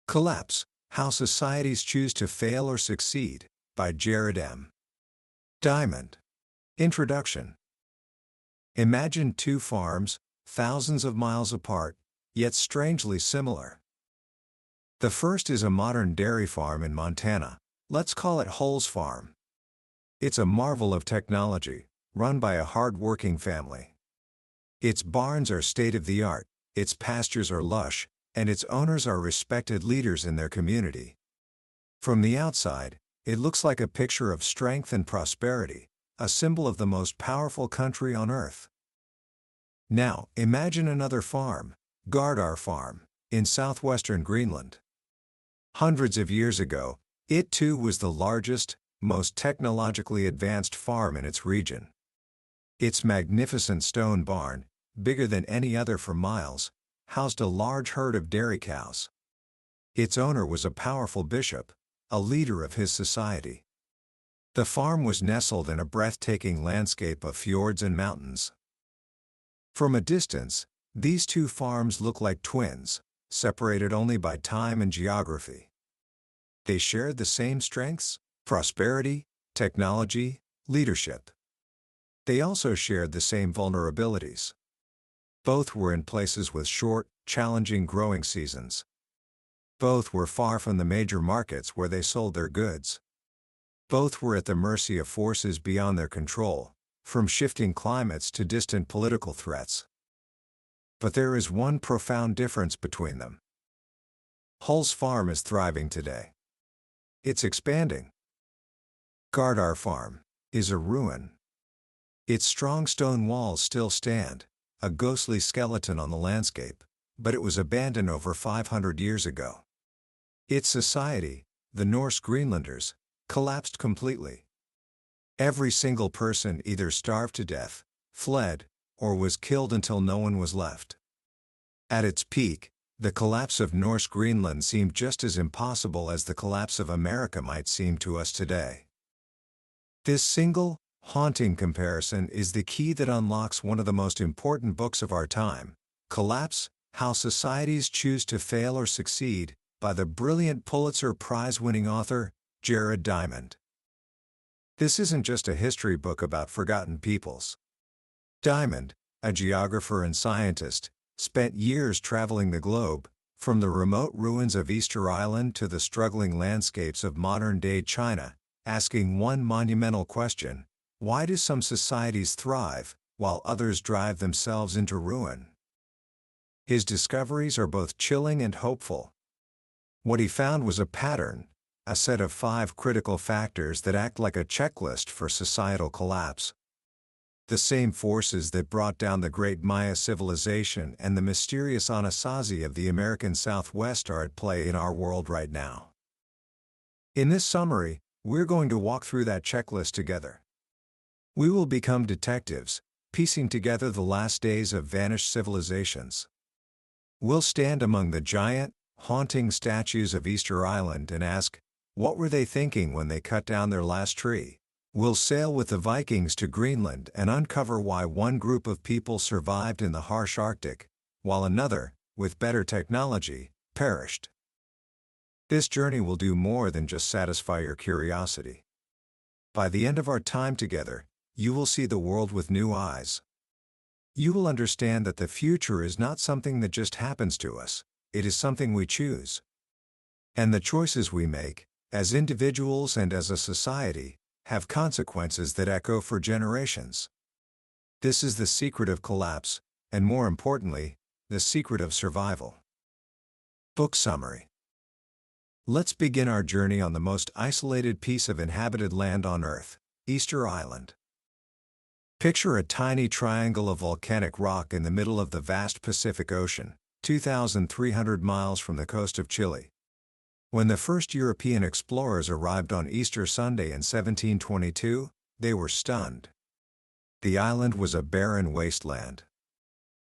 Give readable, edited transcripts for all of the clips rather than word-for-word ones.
Collapse: How Societies Choose to Fail or Succeed, by Jared M. Diamond. Introduction. Imagine two farms, thousands of miles apart, yet strangely similar. The first is a modern dairy farm in Montana. Let's call it Hull's Farm. It's a marvel of technology, run by a hard-working family. Its barns are state-of-the-art, its pastures are lush, and its owners are respected leaders in their community. From the outside, it looks like a picture of strength and prosperity, a symbol of the most powerful country on earth. Now, imagine another farm, Gardar Farm, in southwestern Greenland. Hundreds of years ago, it too was the largest, most technologically advanced farm in its region. Its magnificent stone barn, bigger than any other for miles, housed a large herd of dairy cows. Its owner was a powerful bishop, a leader of his society. The farm was nestled in a breathtaking landscape of fjords and mountains. From a distance, these two farms look like twins, separated only by time and geography. They shared the same strengths: prosperity, technology, leadership. They also shared the same vulnerabilities. Both were in places with short, challenging growing seasons. Both were far from the major markets where they sold their goods. Both were at the mercy of forces beyond their control, from shifting climates to distant political threats. But there is one profound difference between them. Hull's Farm is thriving today. It's expanding. Gardar Farm is a ruin. Its strong stone walls still stand, a ghostly skeleton on the landscape, but it was abandoned over 500 years ago. Its society, the Norse Greenlanders, collapsed completely. Every single person either starved to death, fled, or was killed until no one was left. At its peak, the collapse of Norse Greenland seemed just as impossible as the collapse of America might seem to us today. This single, haunting comparison is the key that unlocks one of the most important books of our time, Collapse: How Societies Choose to Fail or Succeed, by the brilliant Pulitzer Prize-winning author, Jared Diamond. This isn't just a history book about forgotten peoples. Diamond, a geographer and scientist, spent years traveling the globe, from the remote ruins of Easter Island to the struggling landscapes of modern-day China, asking one monumental question: why do some societies thrive, while others drive themselves into ruin? His discoveries are both chilling and hopeful. What he found was a pattern, a set of 5 critical factors that act like a checklist for societal collapse. The same forces that brought down the great Maya civilization and the mysterious Anasazi of the American Southwest are at play in our world right now. In this summary, we're going to walk through that checklist together. We will become detectives, piecing together the last days of vanished civilizations. We'll stand among the giant, haunting statues of Easter Island and ask, what were they thinking when they cut down their last tree? We'll sail with the Vikings to Greenland and uncover why one group of people survived in the harsh Arctic, while another, with better technology, perished. This journey will do more than just satisfy your curiosity. By the end of our time together, you will see the world with new eyes. You will understand that the future is not something that just happens to us, it is something we choose. And the choices we make, as individuals and as a society, have consequences that echo for generations. This is the secret of collapse, and more importantly, the secret of survival. Book summary. Let's begin our journey on the most isolated piece of inhabited land on Earth, Easter Island. Picture a tiny triangle of volcanic rock in the middle of the vast Pacific Ocean, 2,300 miles from the coast of Chile. When the first European explorers arrived on Easter Sunday in 1722, they were stunned. The island was a barren wasteland.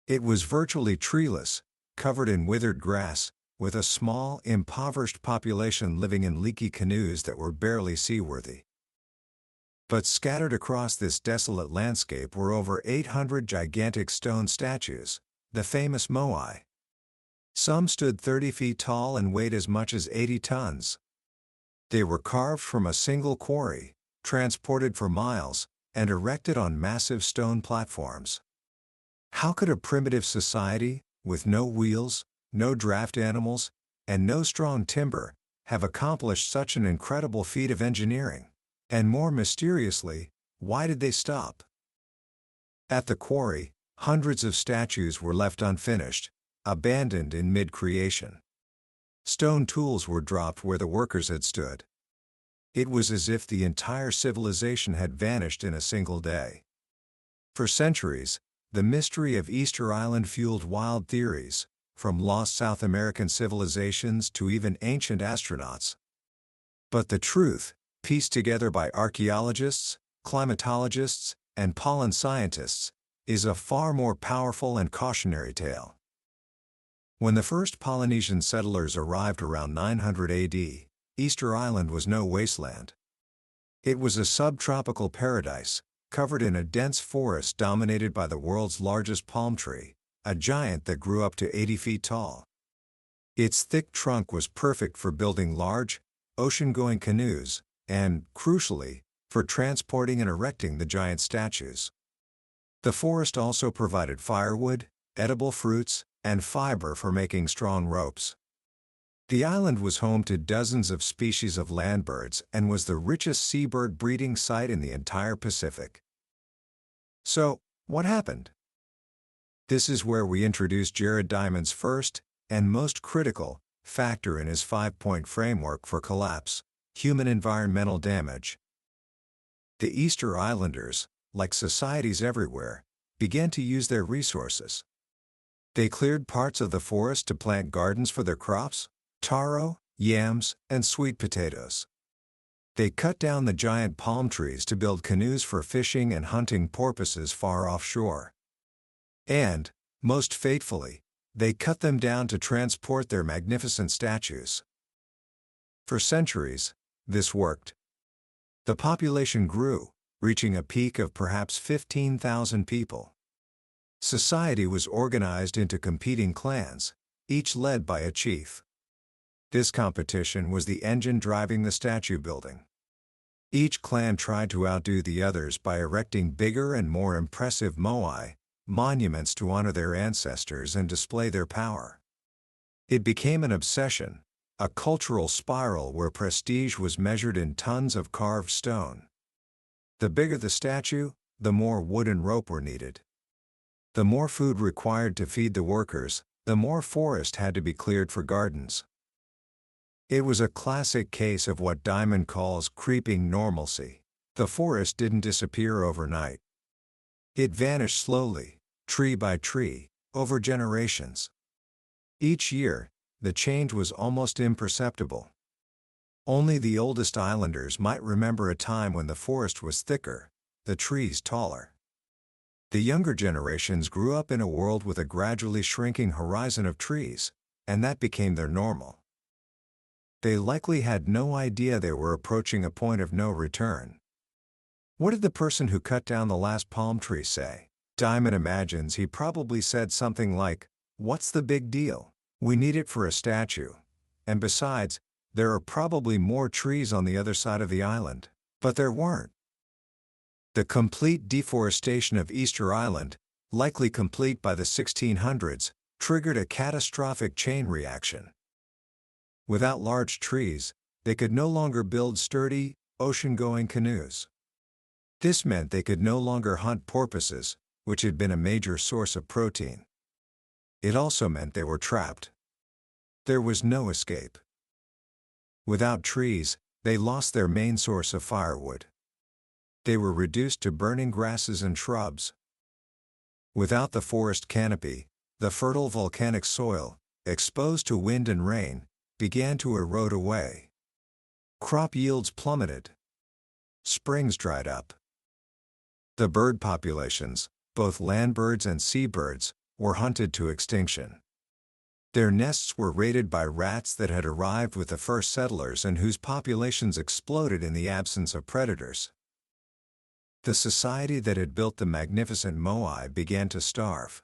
It was virtually treeless, covered in withered grass, with a small, impoverished population living in leaky canoes that were barely seaworthy. But scattered across this desolate landscape were over 800 gigantic stone statues, the famous moai. Some stood 30 feet tall and weighed as much as 80 tons. They were carved from a single quarry, transported for miles, and erected on massive stone platforms. How could a primitive society, with no wheels, no draft animals, and no strong timber, have accomplished such an incredible feat of engineering? And more mysteriously, why did they stop? At the quarry, hundreds of statues were left unfinished, abandoned in mid-creation. Stone tools were dropped where the workers had stood. It was as if the entire civilization had vanished in a single day. For centuries, the mystery of Easter Island fueled wild theories, from lost South American civilizations to even ancient astronauts. But the truth, pieced together by archaeologists, climatologists, and pollen scientists, is a far more powerful and cautionary tale. When the first Polynesian settlers arrived around 900 AD, Easter Island was no wasteland. It was a subtropical paradise, covered in a dense forest dominated by the world's largest palm tree, a giant that grew up to 80 feet tall. Its thick trunk was perfect for building large, ocean-going canoes, and, crucially, for transporting and erecting the giant statues. The forest also provided firewood, edible fruits, and fiber for making strong ropes. The island was home to dozens of species of land birds and was the richest seabird breeding site in the entire Pacific. So, what happened? This is where we introduce Jared Diamond's first, and most critical, factor in his 5-point framework for collapse: human environmental damage. The Easter Islanders, like societies everywhere, began to use their resources. They cleared parts of the forest to plant gardens for their crops: taro, yams, and sweet potatoes. They cut down the giant palm trees to build canoes for fishing and hunting porpoises far offshore. And, most fatefully, they cut them down to transport their magnificent statues. For centuries, this worked. The population grew, reaching a peak of perhaps 15,000 people. Society was organized into competing clans, each led by a chief. This competition was the engine driving the statue building. Each clan tried to outdo the others by erecting bigger and more impressive moai, monuments to honor their ancestors and display their power. It became an obsession, a cultural spiral where prestige was measured in tons of carved stone. The bigger the statue, the more wood and rope were needed. The more food required to feed the workers, the more forest had to be cleared for gardens. It was a classic case of what Diamond calls creeping normalcy. The forest didn't disappear overnight. It vanished slowly, tree by tree, over generations. Each year, the change was almost imperceptible. Only the oldest islanders might remember a time when the forest was thicker, the trees taller. The younger generations grew up in a world with a gradually shrinking horizon of trees, and that became their normal. They likely had no idea they were approaching a point of no return. What did the person who cut down the last palm tree say? Diamond imagines he probably said something like, "What's the big deal? We need it for a statue. And besides, there are probably more trees on the other side of the island." But there weren't. The complete deforestation of Easter Island, likely complete by the 1600s, triggered a catastrophic chain reaction. Without large trees, they could no longer build sturdy, ocean-going canoes. This meant they could no longer hunt porpoises, which had been a major source of protein. It also meant they were trapped. There was no escape. Without trees, they lost their main source of firewood. They were reduced to burning grasses and shrubs. Without the forest canopy, the fertile volcanic soil, exposed to wind and rain, began to erode away. Crop yields plummeted. Springs dried up. The bird populations, both land birds and seabirds, were hunted to extinction. Their nests were raided by rats that had arrived with the first settlers and whose populations exploded in the absence of predators. The society that had built the magnificent moai began to starve.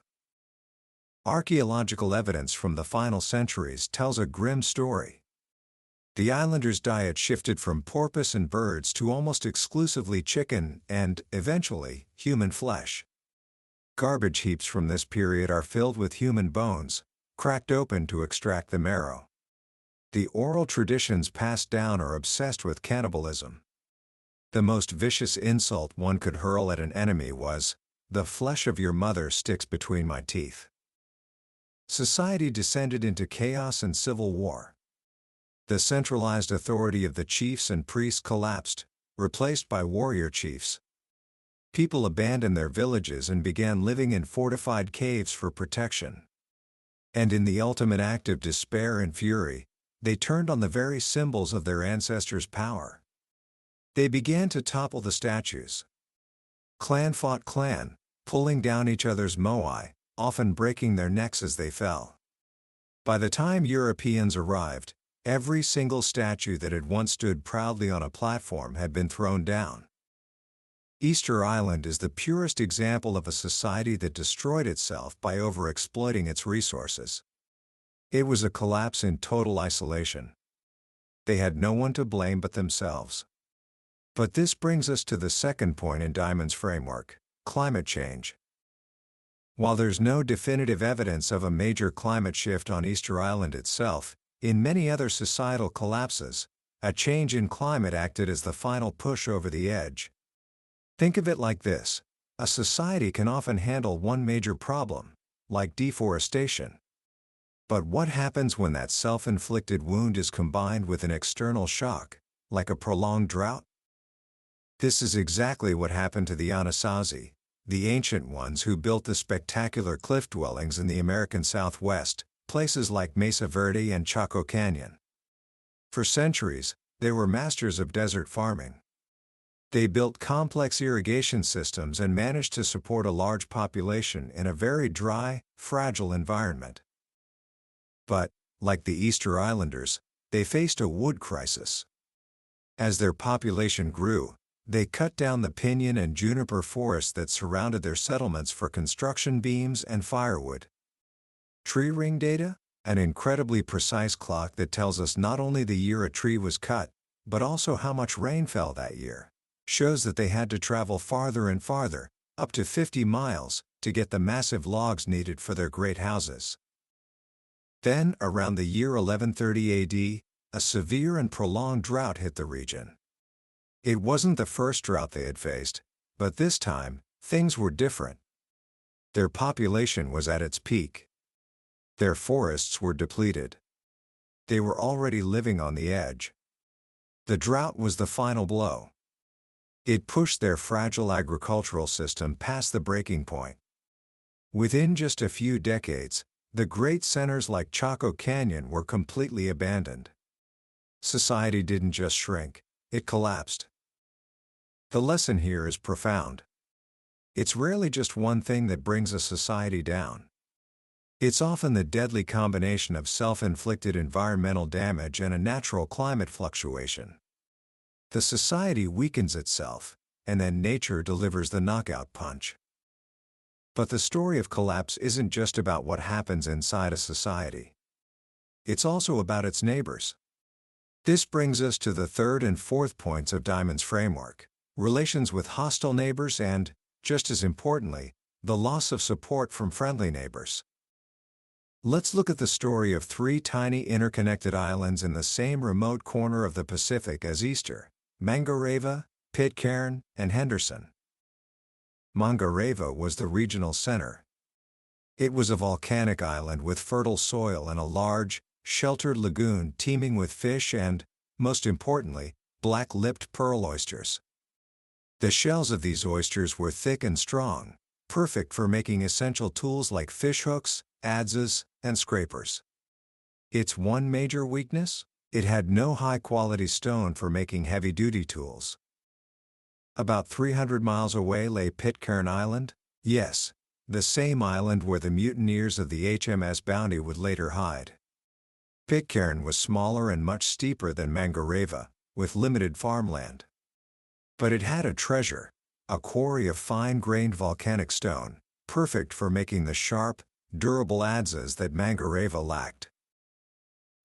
Archaeological evidence from the final centuries tells a grim story. The islanders' diet shifted from porpoise and birds to almost exclusively chicken and, eventually, human flesh. Garbage heaps from this period are filled with human bones, cracked open to extract the marrow. The oral traditions passed down are obsessed with cannibalism. The most vicious insult one could hurl at an enemy was, "The flesh of your mother sticks between my teeth." Society descended into chaos and civil war. The centralized authority of the chiefs and priests collapsed, replaced by warrior chiefs. People abandoned their villages and began living in fortified caves for protection. And in the ultimate act of despair and fury, they turned on the very symbols of their ancestors' power. They began to topple the statues. Clan fought clan, pulling down each other's moai, often breaking their necks as they fell. By the time Europeans arrived, every single statue that had once stood proudly on a platform had been thrown down. Easter Island is the purest example of a society that destroyed itself by overexploiting its resources. It was a collapse in total isolation. They had no one to blame but themselves. But this brings us to the second point in Diamond's framework: climate change. While there's no definitive evidence of a major climate shift on Easter Island itself, in many other societal collapses, a change in climate acted as the final push over the edge. Think of it like this: a society can often handle one major problem, like deforestation. But what happens when that self-inflicted wound is combined with an external shock, like a prolonged drought? This is exactly what happened to the Anasazi, the ancient ones who built the spectacular cliff dwellings in the American Southwest, places like Mesa Verde and Chaco Canyon. For centuries, they were masters of desert farming. They built complex irrigation systems and managed to support a large population in a very dry, fragile environment. But, like the Easter Islanders, they faced a wood crisis. As their population grew, they cut down the pinyon and juniper forests that surrounded their settlements for construction beams and firewood. Tree ring data? An incredibly precise clock that tells us not only the year a tree was cut, but also how much rain fell that year, shows that they had to travel farther and farther, up to 50 miles, to get the massive logs needed for their great houses. Then, around the year 1130 AD, a severe and prolonged drought hit the region. It wasn't the first drought they had faced, but this time, things were different. Their population was at its peak. Their forests were depleted. They were already living on the edge. The drought was the final blow. It pushed their fragile agricultural system past the breaking point. Within just a few decades, the great centers like Chaco Canyon were completely abandoned. Society didn't just shrink, it collapsed. The lesson here is profound. It's rarely just one thing that brings a society down. It's often the deadly combination of self-inflicted environmental damage and a natural climate fluctuation. The society weakens itself, and then nature delivers the knockout punch. But the story of collapse isn't just about what happens inside a society. It's also about its neighbors. This brings us to the third and fourth points of Diamond's framework: relations with hostile neighbors and, just as importantly, the loss of support from friendly neighbors. Let's look at the story of three tiny interconnected islands in the same remote corner of the Pacific as Easter: Mangareva, Pitcairn, and Henderson. Mangareva was the regional center. It was a volcanic island with fertile soil and a large, sheltered lagoon teeming with fish and, most importantly, black-lipped pearl oysters. The shells of these oysters were thick and strong, perfect for making essential tools like fishhooks, adzes, and scrapers. Its one major weakness? It had no high-quality stone for making heavy-duty tools. About 300 miles away lay Pitcairn Island, yes, the same island where the mutineers of the HMS Bounty would later hide. Pitcairn was smaller and much steeper than Mangareva, with limited farmland. But it had a treasure, a quarry of fine-grained volcanic stone, perfect for making the sharp, durable adzes that Mangareva lacked.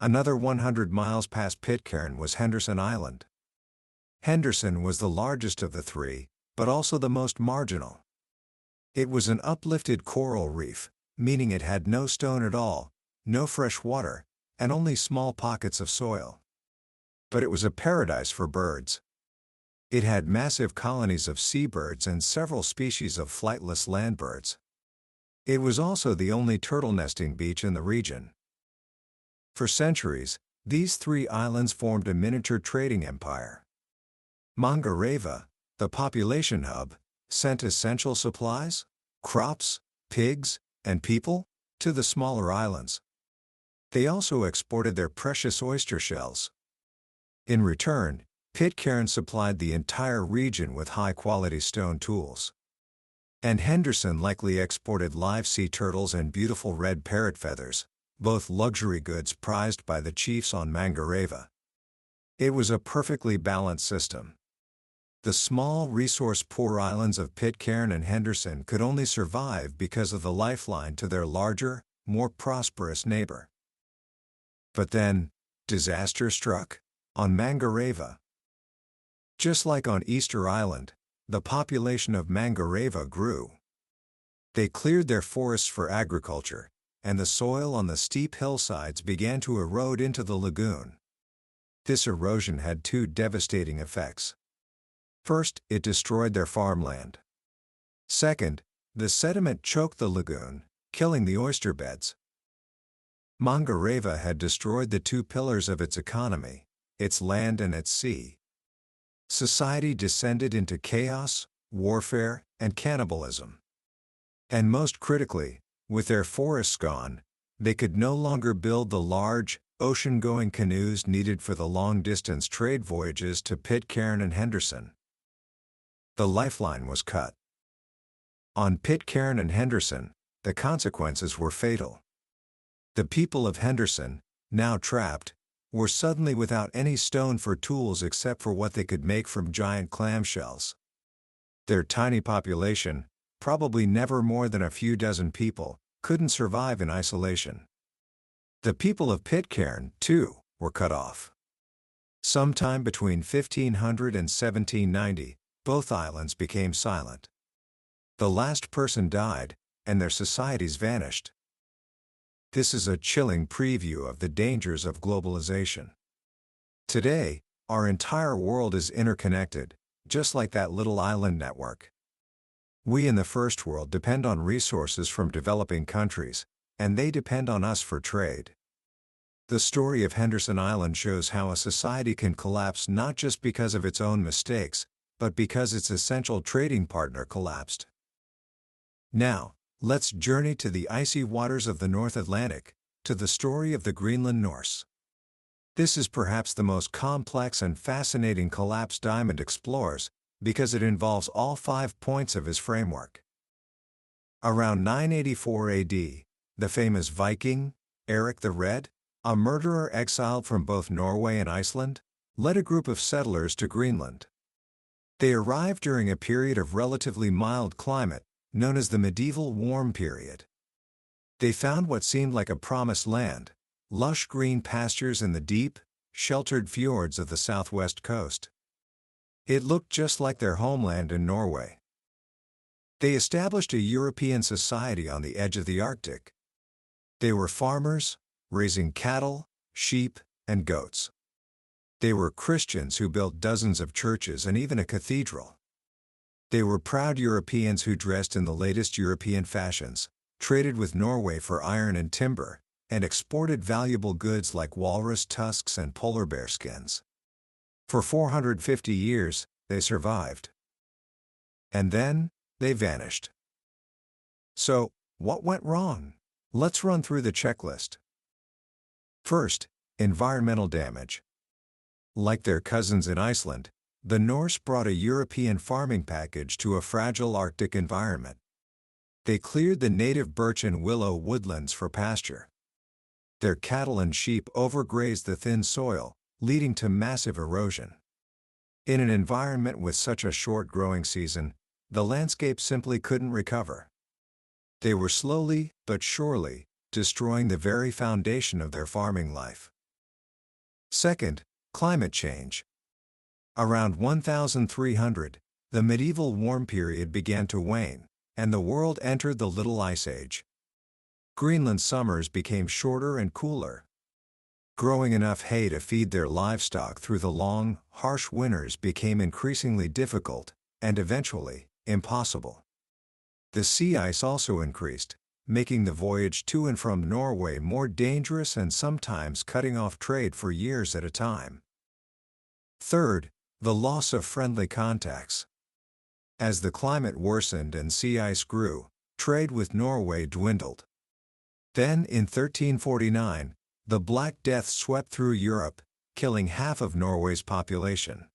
Another 100 miles past Pitcairn was Henderson Island. Henderson was the largest of the three, but also the most marginal. It was an uplifted coral reef, meaning it had no stone at all, no fresh water, and only small pockets of soil. But it was a paradise for birds. It had massive colonies of seabirds and several species of flightless landbirds. It was also the only turtle nesting beach in the region. For centuries, these three islands formed a miniature trading empire. Mangareva, the population hub, sent essential supplies, crops, pigs, and people to the smaller islands. They also exported their precious oyster shells. In return, Pitcairn supplied the entire region with high-quality stone tools. And Henderson likely exported live sea turtles and beautiful red parrot feathers, both luxury goods prized by the chiefs on Mangareva. It was a perfectly balanced system. The small, resource-poor islands of Pitcairn and Henderson could only survive because of the lifeline to their larger, more prosperous neighbor. But then, disaster struck on Mangareva. Just like on Easter Island, the population of Mangareva grew. They cleared their forests for agriculture, and the soil on the steep hillsides began to erode into the lagoon. This erosion had two devastating effects. First, it destroyed their farmland. Second, the sediment choked the lagoon, killing the oyster beds. Mangareva had destroyed the two pillars of its economy, its land and its sea. Society descended into chaos, warfare, and cannibalism. And most critically, with their forests gone, they could no longer build the large, ocean-going canoes needed for the long-distance trade voyages to Pitcairn and Henderson. The lifeline was cut. On Pitcairn and Henderson, the consequences were fatal. The people of Henderson, now trapped, were suddenly without any stone for tools except for what they could make from giant clamshells. Their tiny population, probably never more than a few dozen people, couldn't survive in isolation. The people of Pitcairn, too, were cut off. Sometime between 1500 and 1790, both islands became silent. The last person died, and their societies vanished. This is a chilling preview of the dangers of globalization. Today, our entire world is interconnected, just like that little island network. We in the first world depend on resources from developing countries, and they depend on us for trade. The story of Henderson Island shows how a society can collapse not just because of its own mistakes, but because its essential trading partner collapsed. Now, let's journey to the icy waters of the North Atlantic, to the story of the Greenland Norse. This is perhaps the most complex and fascinating collapse Diamond explores, because it involves all 5 points of his framework. Around 984 AD, the famous Viking, Eric the Red, a murderer exiled from both Norway and Iceland, led a group of settlers to Greenland. They arrived during a period of relatively mild climate, known as the medieval warm period. They found what seemed like a promised land, lush green pastures in the deep, sheltered fjords of the southwest coast. It looked just like their homeland in Norway. They established a European society on the edge of the Arctic. They were farmers, raising cattle, sheep, and goats. They were Christians who built dozens of churches and even a cathedral. They were proud Europeans who dressed in the latest European fashions, traded with Norway for iron and timber, and exported valuable goods like walrus tusks and polar bear skins. For 450 years, they survived. And then, they vanished. So, what went wrong? Let's run through the checklist. First, environmental damage. Like their cousins in Iceland, the Norse brought a European farming package to a fragile Arctic environment. They cleared the native birch and willow woodlands for pasture. Their cattle and sheep overgrazed the thin soil, leading to massive erosion. In an environment with such a short growing season, the landscape simply couldn't recover. They were slowly, but surely, destroying the very foundation of their farming life. Second, climate change. Around 1300, the medieval warm period began to wane, and the world entered the Little Ice Age. Greenland's summers became shorter and cooler. Growing enough hay to feed their livestock through the long, harsh winters became increasingly difficult, and eventually, impossible. The sea ice also increased, making the voyage to and from Norway more dangerous and sometimes cutting off trade for years at a time. Third, the loss of friendly contacts. As the climate worsened and sea ice grew, trade with Norway dwindled. Then, in 1349, the Black Death swept through Europe, killing half of Norway's population.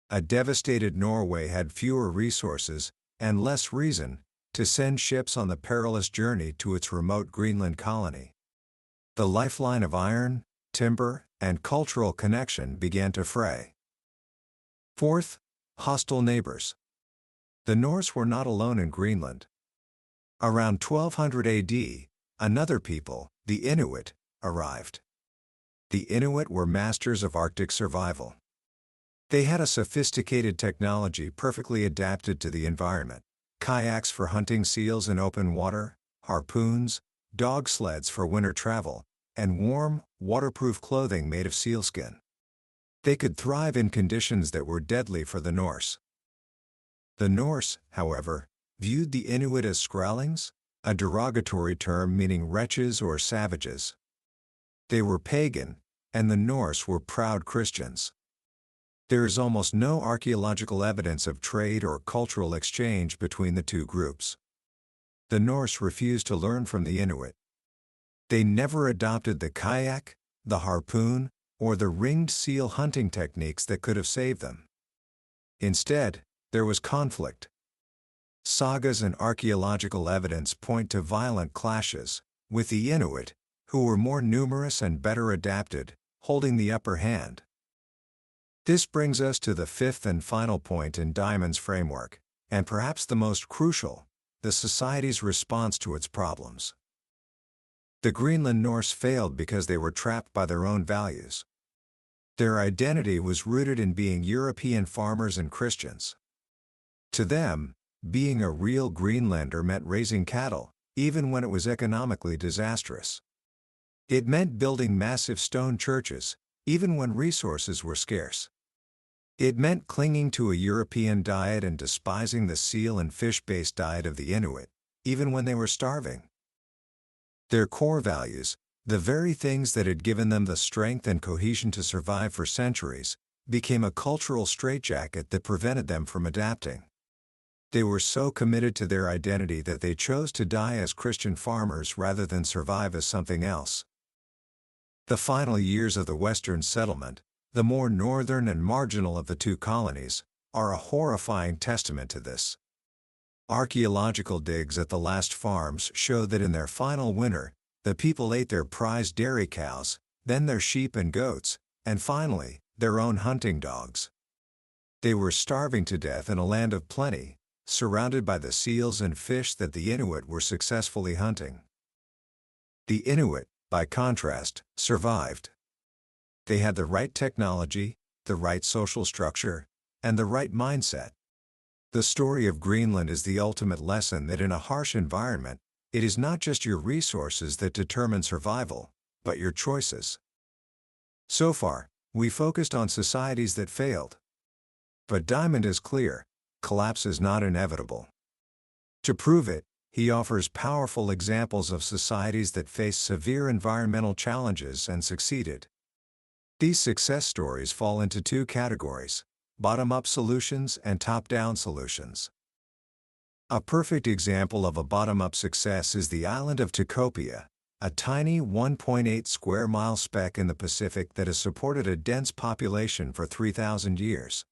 A devastated Norway had fewer resources, and less reason, to send ships on the perilous journey to its remote Greenland colony. The lifeline of iron, timber, and cultural connection began to fray. Fourth, hostile neighbors. The Norse were not alone in Greenland. Around 1200 AD, another people, the Inuit, arrived. The Inuit were masters of Arctic survival. They had a sophisticated technology perfectly adapted to the environment: kayaks for hunting seals in open water, harpoons, dog sleds for winter travel, and warm, waterproof clothing made of sealskin. They could thrive in conditions that were deadly for the Norse. The Norse, however, viewed the Inuit as skrallings, a derogatory term meaning wretches or savages. They were pagan, and the Norse were proud Christians. There is almost no archaeological evidence of trade or cultural exchange between the two groups. The Norse refused to learn from the Inuit. They never adopted the kayak, the harpoon, or the ringed seal hunting techniques that could have saved them. Instead, there was conflict. Sagas and archaeological evidence point to violent clashes, with the Inuit, who were more numerous and better adapted, holding the upper hand. This brings us to the fifth and final point in Diamond's framework, and perhaps the most crucial: the society's response to its problems. The Greenland Norse failed because they were trapped by their own values. Their identity was rooted in being European farmers and Christians. To them, being a real Greenlander meant raising cattle, even when it was economically disastrous. It meant building massive stone churches, even when resources were scarce. It meant clinging to a European diet and despising the seal and fish-based diet of the Inuit, even when they were starving. Their core values, the very things that had given them the strength and cohesion to survive for centuries, became a cultural straitjacket that prevented them from adapting. They were so committed to their identity that they chose to die as Christian farmers rather than survive as something else. The final years of the Western settlement, the more northern and marginal of the two colonies, are a horrifying testament to this. Archaeological digs at the last farms show that in their final winter, the people ate their prized dairy cows, then their sheep and goats, and finally, their own hunting dogs. They were starving to death in a land of plenty, surrounded by the seals and fish that the Inuit were successfully hunting. The Inuit, by contrast, survived. They had the right technology, the right social structure, and the right mindset. The story of Greenland is the ultimate lesson that in a harsh environment, it is not just your resources that determine survival, but your choices. So far, we focused on societies that failed. But Diamond is clear: collapse is not inevitable. To prove it, he offers powerful examples of societies that faced severe environmental challenges and succeeded. These success stories fall into two categories: bottom-up solutions and top-down solutions. A perfect example of a bottom-up success is the island of Tikopia, a tiny 1.8 square mile speck in the Pacific that has supported a dense population for 3,000 years.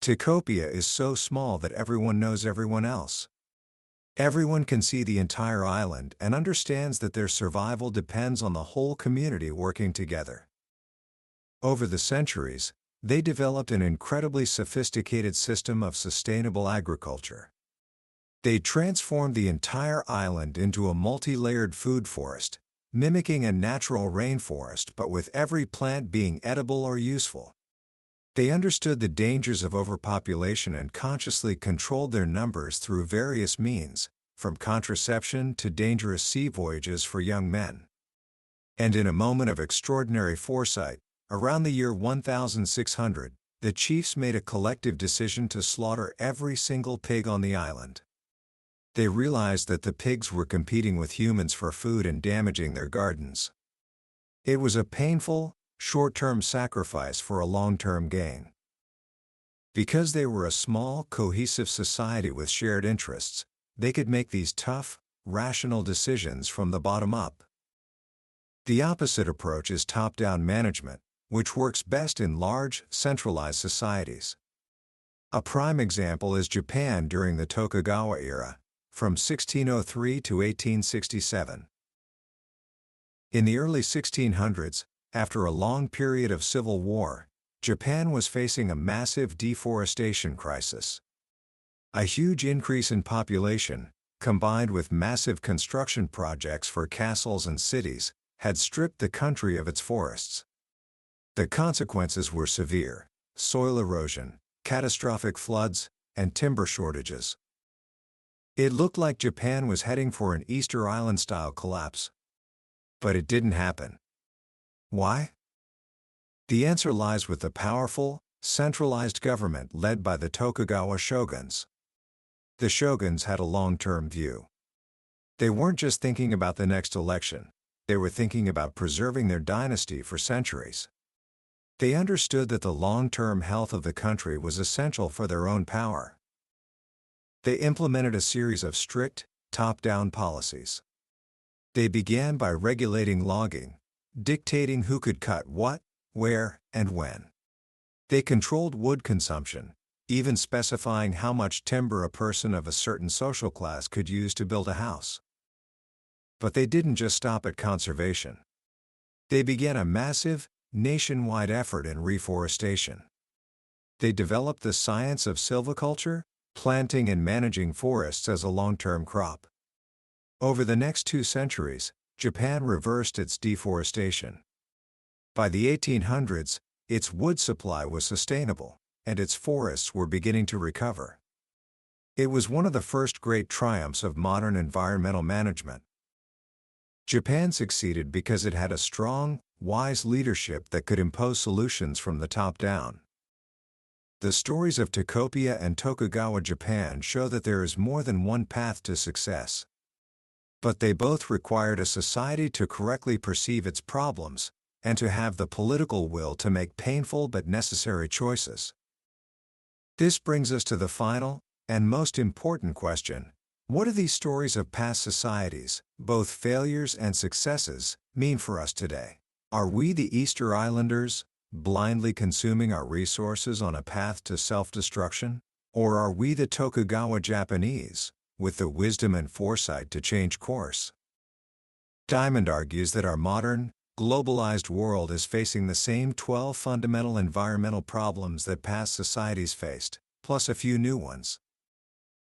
Tikopia is so small that everyone knows everyone else. Everyone can see the entire island and understands that their survival depends on the whole community working together. Over the centuries, they developed an incredibly sophisticated system of sustainable agriculture. They transformed the entire island into a multi-layered food forest, mimicking a natural rainforest but with every plant being edible or useful. They understood the dangers of overpopulation and consciously controlled their numbers through various means, from contraception to dangerous sea voyages for young men. And in a moment of extraordinary foresight, around the year 1600, the chiefs made a collective decision to slaughter every single pig on the island. They realized that the pigs were competing with humans for food and damaging their gardens. It was a painful, short-term sacrifice for a long-term gain. Because they were a small, cohesive society with shared interests, they could make these tough, rational decisions from the bottom up. The opposite approach is top-down management, which works best in large, centralized societies. A prime example is Japan during the Tokugawa era, from 1603 to 1867. In the early 1600s, after a long period of civil war, Japan was facing a massive deforestation crisis. A huge increase in population, combined with massive construction projects for castles and cities, had stripped the country of its forests. The consequences were severe: soil erosion, catastrophic floods, and timber shortages. It looked like Japan was heading for an Easter Island-style collapse. But it didn't happen. Why? The answer lies with the powerful, centralized government led by the Tokugawa shoguns. The shoguns had a long-term view. They weren't just thinking about the next election. They were thinking about preserving their dynasty for centuries. They understood that the long-term health of the country was essential for their own power. They implemented a series of strict, top-down policies. They began by regulating logging, dictating who could cut what, where, and when. They controlled wood consumption, even specifying how much timber a person of a certain social class could use to build a house. But they didn't just stop at conservation. They began a massive, nationwide effort in reforestation. They developed the science of silviculture, planting and managing forests as a long-term crop. Over the next 2 centuries, Japan reversed its deforestation. By the 1800s, its wood supply was sustainable, and its forests were beginning to recover. It was one of the first great triumphs of modern environmental management. Japan succeeded because it had a strong, wise leadership that could impose solutions from the top down. The stories of Tokopia and Tokugawa Japan show that there is more than one path to success. But they both required a society to correctly perceive its problems, and to have the political will to make painful but necessary choices. This brings us to the final, and most important question: what do these stories of past societies, both failures and successes, mean for us today? Are we the Easter Islanders, blindly consuming our resources on a path to self-destruction? Or are we the Tokugawa Japanese, with the wisdom and foresight to change course? Diamond argues that our modern, globalized world is facing the same 12 fundamental environmental problems that past societies faced, plus a few new ones.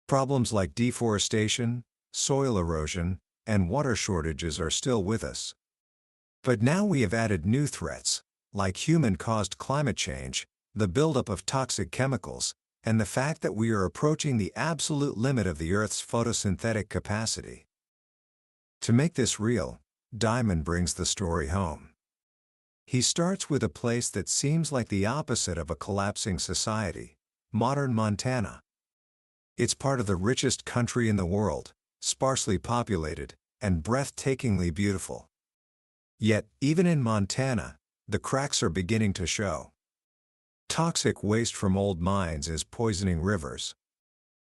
Problems like deforestation, soil erosion, and water shortages are still with us. But now we have added new threats, like human-caused climate change, the buildup of toxic chemicals, and the fact that we are approaching the absolute limit of the Earth's photosynthetic capacity. To make this real, Diamond brings the story home. He starts with a place that seems like the opposite of a collapsing society: modern Montana. It's part of the richest country in the world, sparsely populated, and breathtakingly beautiful. Yet, even in Montana, the cracks are beginning to show. Toxic waste from old mines is poisoning rivers.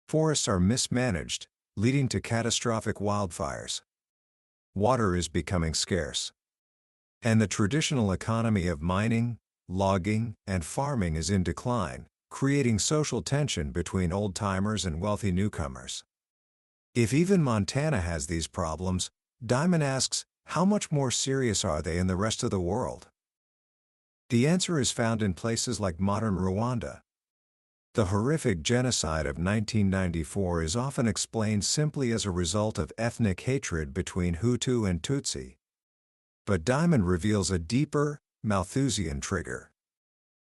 Forests are mismanaged, leading to catastrophic wildfires. Water is becoming scarce. And the traditional economy of mining, logging, and farming is in decline, creating social tension between old-timers and wealthy newcomers. If even Montana has these problems, Diamond asks, how much more serious are they in the rest of the world? The answer is found in places like modern Rwanda. The horrific genocide of 1994 is often explained simply as a result of ethnic hatred between Hutu and Tutsi. But Diamond reveals a deeper, Malthusian trigger.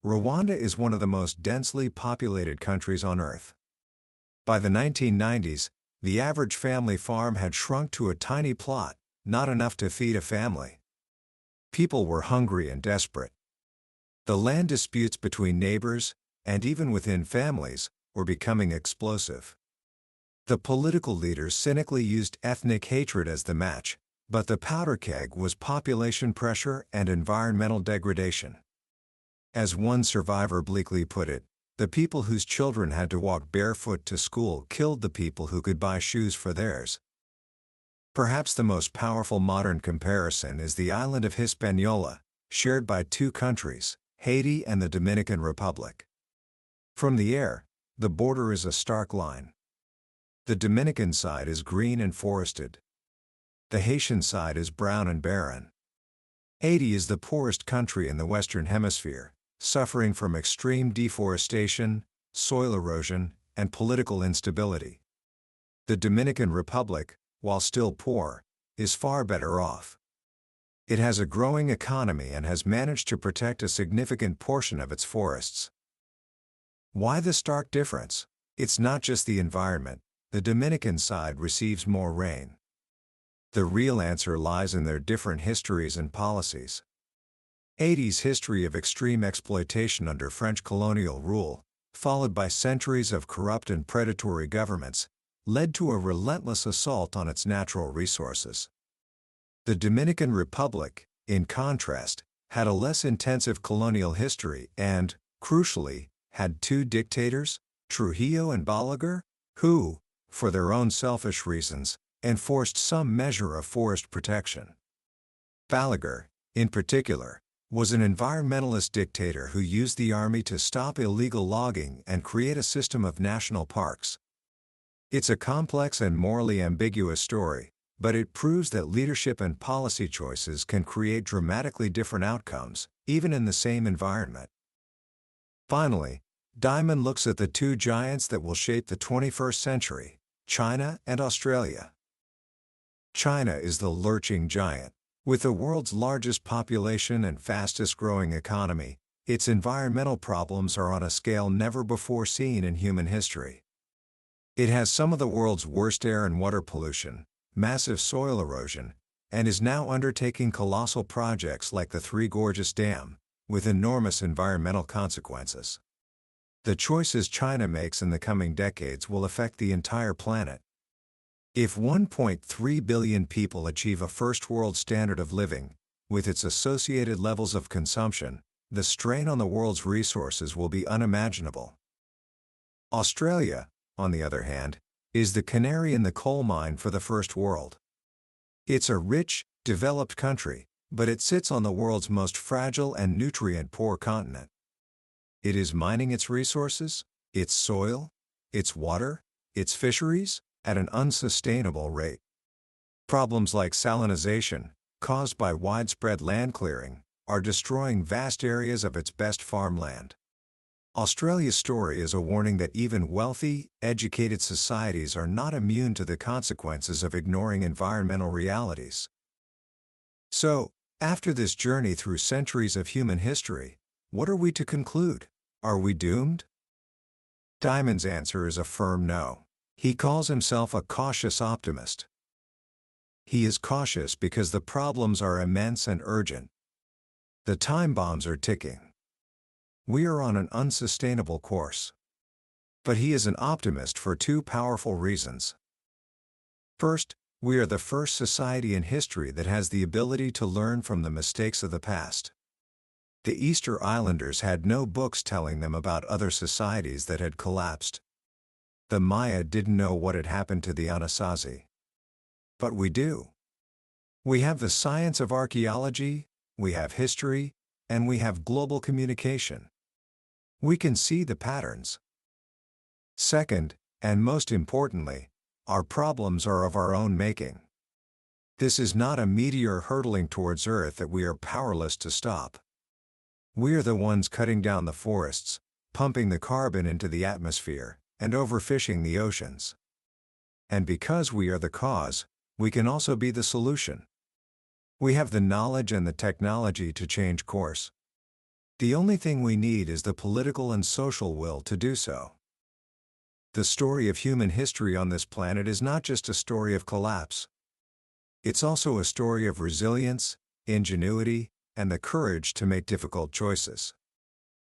Rwanda is one of the most densely populated countries on Earth. By the 1990s, the average family farm had shrunk to a tiny plot, not enough to feed a family. People were hungry and desperate. The land disputes between neighbors, and even within families, were becoming explosive. The political leaders cynically used ethnic hatred as the match, but the powder keg was population pressure and environmental degradation. As one survivor bleakly put it, the people whose children had to walk barefoot to school killed the people who could buy shoes for theirs. Perhaps the most powerful modern comparison is the island of Hispaniola, shared by two countries, Haiti and the Dominican Republic. From the air, the border is a stark line. The Dominican side is green and forested. The Haitian side is brown and barren. Haiti is the poorest country in the Western Hemisphere, suffering from extreme deforestation, soil erosion, and political instability. The Dominican Republic, while still poor, is far better off. It has a growing economy and has managed to protect a significant portion of its forests. Why the stark difference? It's not just the environment. The Dominican side receives more rain. The real answer lies in their different histories and policies. Haiti's history of extreme exploitation under French colonial rule, followed by centuries of corrupt and predatory governments, led to a relentless assault on its natural resources. The Dominican Republic, in contrast, had a less intensive colonial history and, crucially, had two dictators, Trujillo and Balaguer, who, for their own selfish reasons, enforced some measure of forest protection. Balaguer, in particular, was an environmentalist dictator who used the army to stop illegal logging and create a system of national parks. It's a complex and morally ambiguous story, but it proves that leadership and policy choices can create dramatically different outcomes, even in the same environment. Finally, Diamond looks at the two giants that will shape the 21st century, China and Australia. China is the lurching giant. With the world's largest population and fastest-growing economy, its environmental problems are on a scale never before seen in human history. It has some of the world's worst air and water pollution, massive soil erosion, and is now undertaking colossal projects like the Three Gorges Dam, with enormous environmental consequences. The choices China makes in the coming decades will affect the entire planet. If 1.3 billion people achieve a first-world standard of living, with its associated levels of consumption, the strain on the world's resources will be unimaginable. Australia, on the other hand, is the canary in the coal mine for the First World. It's a rich, developed country, but it sits on the world's most fragile and nutrient-poor continent. It is mining its resources, its soil, its water, its fisheries, at an unsustainable rate. Problems like salinization, caused by widespread land clearing, are destroying vast areas of its best farmland. Australia's story is a warning that even wealthy, educated societies are not immune to the consequences of ignoring environmental realities. So, after this journey through centuries of human history, what are we to conclude? Are we doomed? Diamond's answer is a firm no. He calls himself a cautious optimist. He is cautious because the problems are immense and urgent. The time bombs are ticking. We are on an unsustainable course. But he is an optimist for two powerful reasons. First, we are the first society in history that has the ability to learn from the mistakes of the past. The Easter Islanders had no books telling them about other societies that had collapsed. The Maya didn't know what had happened to the Anasazi. But we do. We have the science of archaeology, we have history, and we have global communication. We can see the patterns. Second, and most importantly, our problems are of our own making. This is not a meteor hurtling towards Earth that we are powerless to stop. We are the ones cutting down the forests, pumping the carbon into the atmosphere, and overfishing the oceans. And because we are the cause, we can also be the solution. We have the knowledge and the technology to change course. The only thing we need is the political and social will to do so. The story of human history on this planet is not just a story of collapse. It's also a story of resilience, ingenuity, and the courage to make difficult choices.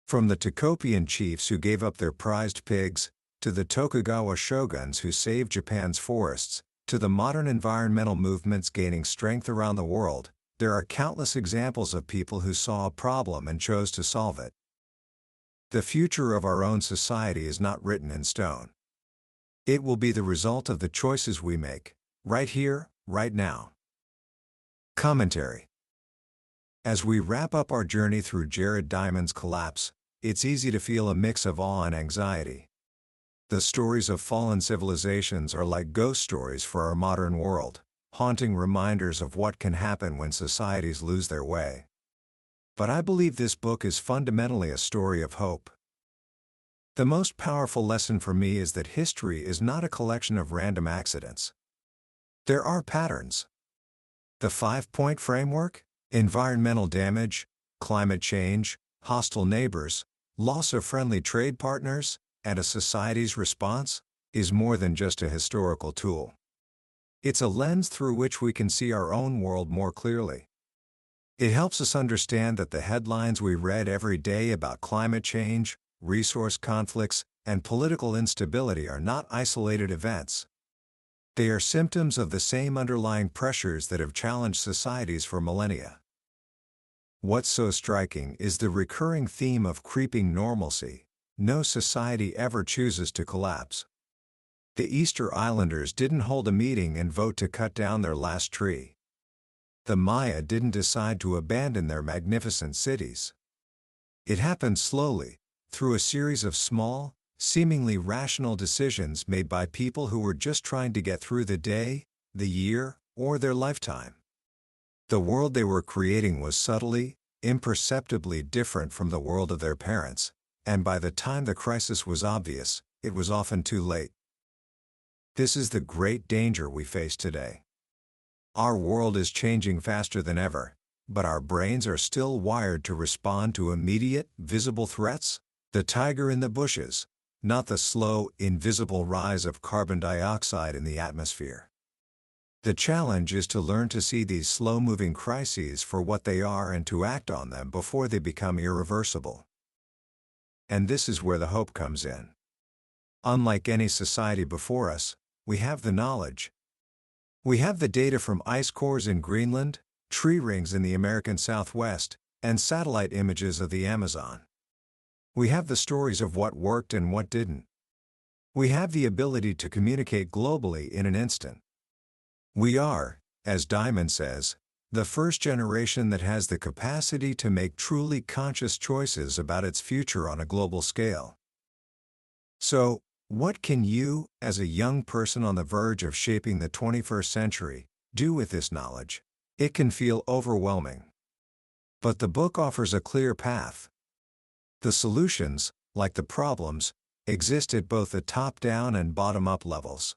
From the Tokopian chiefs who gave up their prized pigs, to the Tokugawa shoguns who saved Japan's forests, to the modern environmental movements gaining strength around the world, there are countless examples of people who saw a problem and chose to solve it. The future of our own society is not written in stone. It will be the result of the choices we make, right here, right now. Commentary. As we wrap up our journey through Jared Diamond's collapse, it's easy to feel a mix of awe and anxiety. The stories of fallen civilizations are like ghost stories for our modern world, haunting reminders of what can happen when societies lose their way. But I believe this book is fundamentally a story of hope. The most powerful lesson for me is that history is not a collection of random accidents. There are patterns. The 5-point framework: environmental damage, climate change, hostile neighbors, loss of friendly trade partners, and a society's response, is more than just a historical tool. It's a lens through which we can see our own world more clearly. It helps us understand that the headlines we read every day about climate change, resource conflicts, and political instability are not isolated events. They are symptoms of the same underlying pressures that have challenged societies for millennia. What's so striking is the recurring theme of creeping normalcy. No society ever chooses to collapse. The Easter Islanders didn't hold a meeting and vote to cut down their last tree. The Maya didn't decide to abandon their magnificent cities. It happened slowly, through a series of small, seemingly rational decisions made by people who were just trying to get through the day, the year, or their lifetime. The world they were creating was subtly, imperceptibly different from the world of their parents, and by the time the crisis was obvious, it was often too late. This is the great danger we face today. Our world is changing faster than ever, but our brains are still wired to respond to immediate, visible threats: the tiger in the bushes, not the slow, invisible rise of carbon dioxide in the atmosphere. The challenge is to learn to see these slow-moving crises for what they are and to act on them before they become irreversible. And this is where the hope comes in. Unlike any society before us, we have the knowledge. We have the data from ice cores in Greenland, tree rings in the American Southwest, and satellite images of the Amazon. We have the stories of what worked and what didn't. We have the ability to communicate globally in an instant. We are, as Diamond says, the first generation that has the capacity to make truly conscious choices about its future on a global scale. So, what can you, as a young person on the verge of shaping the 21st century, do with this knowledge? It can feel overwhelming. But the book offers a clear path. The solutions, like the problems, exist at both the top-down and bottom-up levels.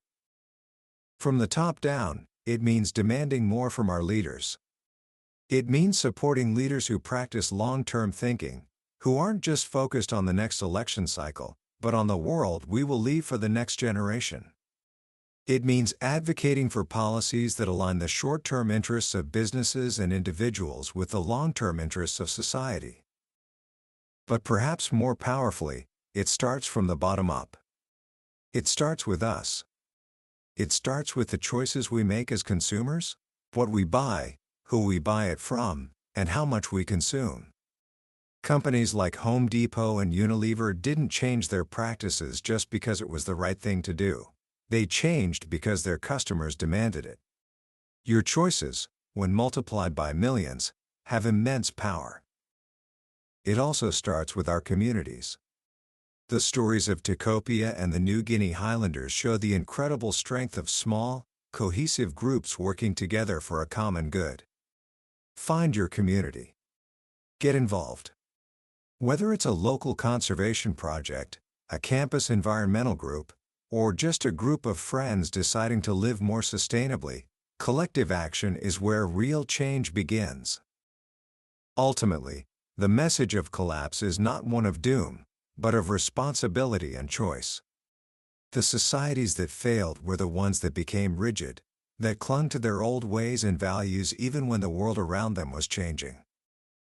From the top down, it means demanding more from our leaders. It means supporting leaders who practice long-term thinking, who aren't just focused on the next election cycle, but on the world we will leave for the next generation. It means advocating for policies that align the short-term interests of businesses and individuals with the long-term interests of society. But perhaps more powerfully, it starts from the bottom up. It starts with us. It starts with the choices we make as consumers, what we buy, who we buy it from, and how much we consume. Companies like Home Depot and Unilever didn't change their practices just because it was the right thing to do. They changed because their customers demanded it. Your choices, when multiplied by millions, have immense power. It also starts with our communities. The stories of Tikopia and the New Guinea Highlanders show the incredible strength of small, cohesive groups working together for a common good. Find your community. Get involved. Whether it's a local conservation project, a campus environmental group, or just a group of friends deciding to live more sustainably, collective action is where real change begins. Ultimately, the message of collapse is not one of doom, but of responsibility and choice. The societies that failed were the ones that became rigid, that clung to their old ways and values even when the world around them was changing.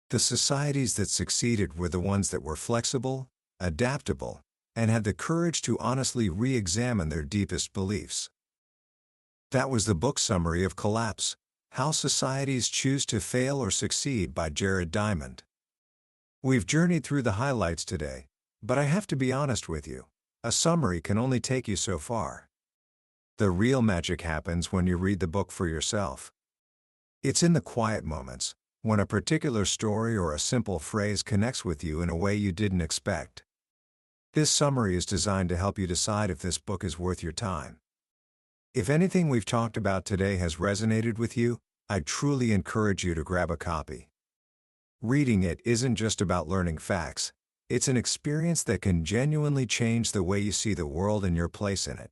The societies that succeeded were the ones that were flexible, adaptable, and had the courage to honestly re-examine their deepest beliefs. That was the book summary of Collapse: How Societies Choose to Fail or Succeed by Jared Diamond. We've journeyed through the highlights today, but I have to be honest with you, a summary can only take you so far. The real magic happens when you read the book for yourself. It's in the quiet moments, when a particular story or a simple phrase connects with you in a way you didn't expect. This summary is designed to help you decide if this book is worth your time. If anything we've talked about today has resonated with you, I truly encourage you to grab a copy. Reading it isn't just about learning facts, it's an experience that can genuinely change the way you see the world and your place in it.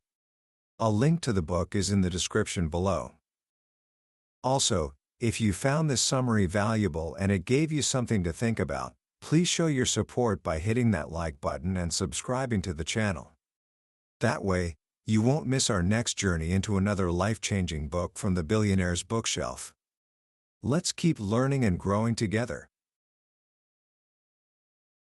A link to the book is in the description below. Also, if you found this summary valuable and it gave you something to think about, please show your support by hitting that like button and subscribing to the channel. That way, you won't miss our next journey into another life-changing book from the billionaire's bookshelf. Let's keep learning and growing together.